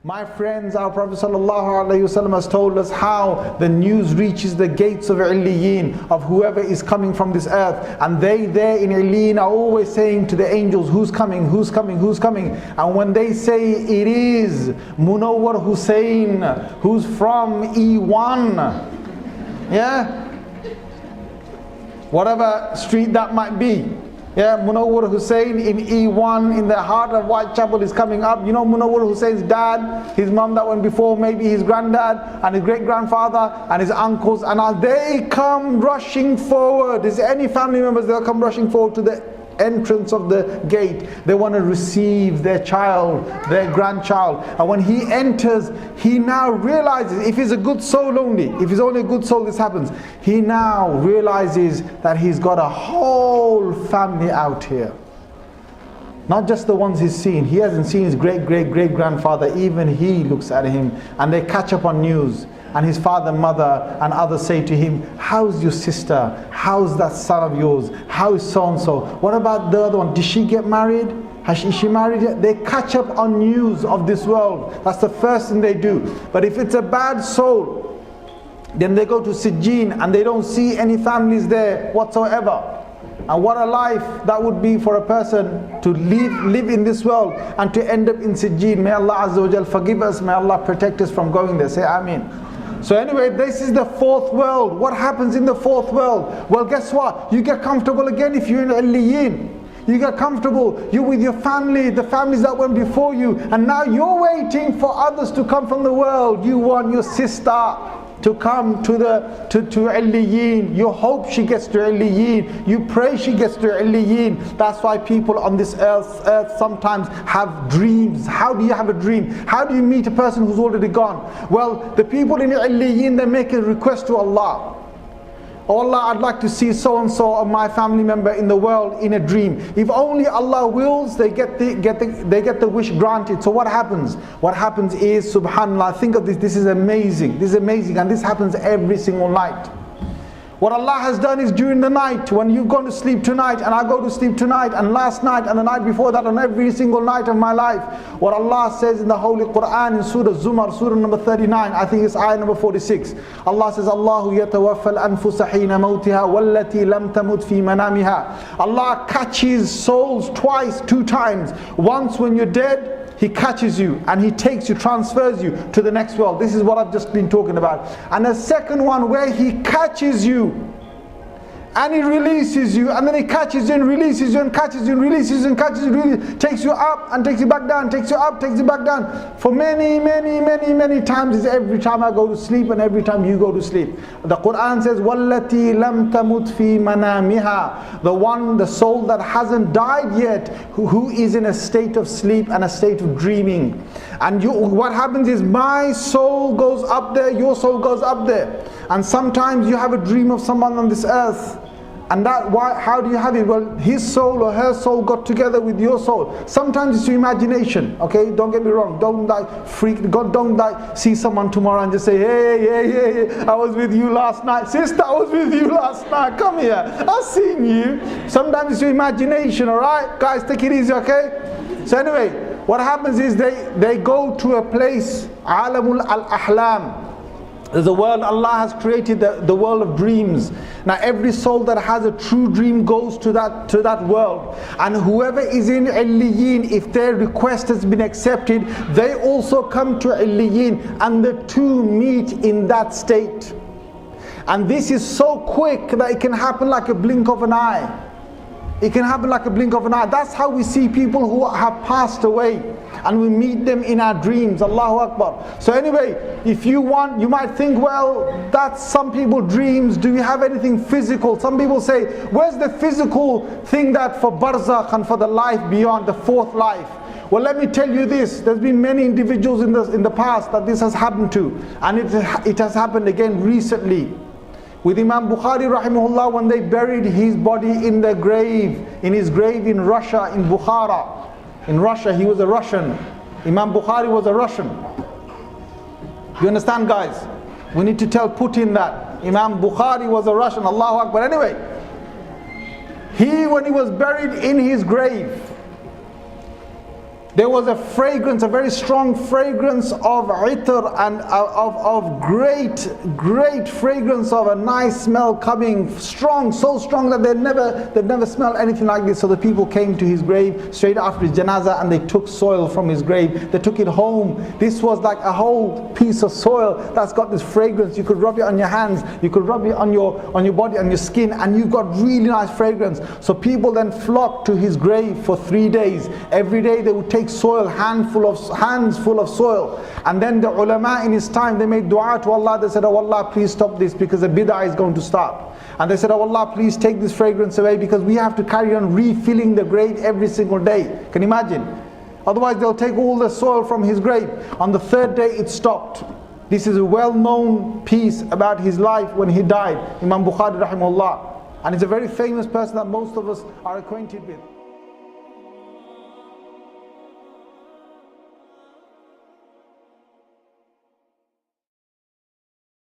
My friends, our Prophet ﷺ has told us how the news reaches the gates of Illiyin, of whoever is coming from this earth. And they there in Illiyin are always saying to the angels, who's coming, who's coming, who's coming? And when they say it is Munawwar Hussein, who's from E1, yeah, whatever street that might be, yeah, Munawwar Hussein in E1 in the heart of Whitechapel is coming up. You know Munawwar Hussein's dad, his mum that went before, maybe his granddad and his great-grandfather and his uncles, and as they come rushing forward, is any family members, they'll come rushing forward to the entrance of the gate. They want to receive their child, their grandchild. And when he enters, he now realizes, if he's a good soul only, if he's only a good soul, this happens. He now realizes that he's got a whole family out here. Not just the ones he's seen. He hasn't seen his great-great-great-grandfather. Even he looks at him and they catch up on news. And his father, mother and others say to him, how's your sister? How's that son of yours? How is so-and-so? What about the other one? Did she get married? Is she married yet? They catch up on news of this world. That's the first thing they do. But if it's a bad soul, then they go to Sijjin and they don't see any families there whatsoever. And what a life that would be for a person to live in this world and to end up in Sijjin. May Allah Azza wa Jal forgive us. May Allah protect us from going there. Say Ameen. So anyway, this is the fourth world. What happens in the fourth world? Well, guess what? You get comfortable again if you're in Illiyin. You get comfortable, you're with your family, the families that went before you, and now you're waiting for others to come from the world. You want your sister to come to Illiyin. You hope she gets to Illiyin. You pray she gets to Illiyin. That's why people on this earth sometimes have dreams. How do you have a dream? How do you meet a person who's already gone? Well, the people in Illiyin, they make a request to Allah. Oh Allah, I'd like to see so-and-so of my family member in the world in a dream. If only Allah wills, they get the wish granted. So what happens? What happens is, subhanAllah, think of this, this is amazing. This is amazing, and this happens every single night. What Allah has done is during the night, when you've gone to sleep tonight, and I go to sleep tonight, and last night, and the night before that, and every single night of my life, what Allah says in the Holy Quran in Surah Zumar, Surah number 39, I think it's ayah number 46. Allah says, Allahu yatawaffa al-anfusa hina mawtiha wallati lam tamut fi manamiha. Allah catches souls twice, two times. Once when you're dead, He catches you and He takes you, transfers you to the next world. This is what I've just been talking about. And the second one where He catches you and He releases you, and then He catches you and releases you and catches you and releases you and catches you, takes you up and takes you back down, takes you up, takes you back down. For many times. Is every time I go to sleep and every time you go to sleep. The Quran says, وَالَّتِي لَمْ تَمُتْ فِي مَنَامِهَا. The one, the soul that hasn't died yet, who is in a state of sleep and a state of dreaming. And what happens is, my soul goes up there, your soul goes up there. And sometimes you have a dream of someone on this earth. And how do you have it? Well, his soul or her soul got together with your soul. Sometimes it's your imagination, okay? Don't get me wrong. Don't see someone tomorrow and just say, hey, I was with you last night. Sister, I was with you last night. Come here. I've seen you. Sometimes it's your imagination, all right? Guys, take it easy, okay? So anyway, what happens is they go to a place, Alamul al-Ahlam. There's a world, Allah has created the world of dreams. Now every soul that has a true dream goes to that world. And whoever is in Illiyin, if their request has been accepted, they also come to Illiyin, and the two meet in that state. And this is so quick that it can happen like a blink of an eye. It can happen like a blink of an eye. That's how we see people who have passed away, and we meet them in our dreams. Allahu Akbar. So anyway, if you want, you might think, well, that's some people's dreams. Do you have anything physical? Some people say, where's the physical thing that for barzakh and for the life beyond, the fourth life? Well, let me tell you this. There's been many individuals in the past that this has happened to, and it has happened again recently. With Imam Bukhari rahimahullah, when they buried his body in his grave in Russia, in Bukhara. In Russia, he was a Russian. Imam Bukhari was a Russian. You understand, guys? We need to tell Putin that Imam Bukhari was a Russian. Allahu Akbar. Anyway, when he was buried in his grave, There was a fragrance, a very strong fragrance of itr, and of great fragrance of a nice smell coming, strong, so strong that they'd never smelled anything like this. So the people came to his grave straight after his janazah, and they took soil from his grave. They took it home. This was like a whole piece of soil that's got this fragrance. You could rub it on your hands, you could rub it on your body, on your skin, and you've got really nice fragrance. So people then flocked to his grave for 3 days. Every day they would take soil, hands full of soil. And then the ulama in his time, they made dua to Allah. They said, oh Allah, please stop this, because the bid'ah is going to start. And they said, oh Allah, please take this fragrance away, because we have to carry on refilling the grave every single day. Can you imagine? Otherwise they'll take all the soil from his grave. On the 3rd day it stopped. This is a well-known piece about his life when he died, Imam Bukhari rahimahullah. And he's a very famous person that most of us are acquainted with.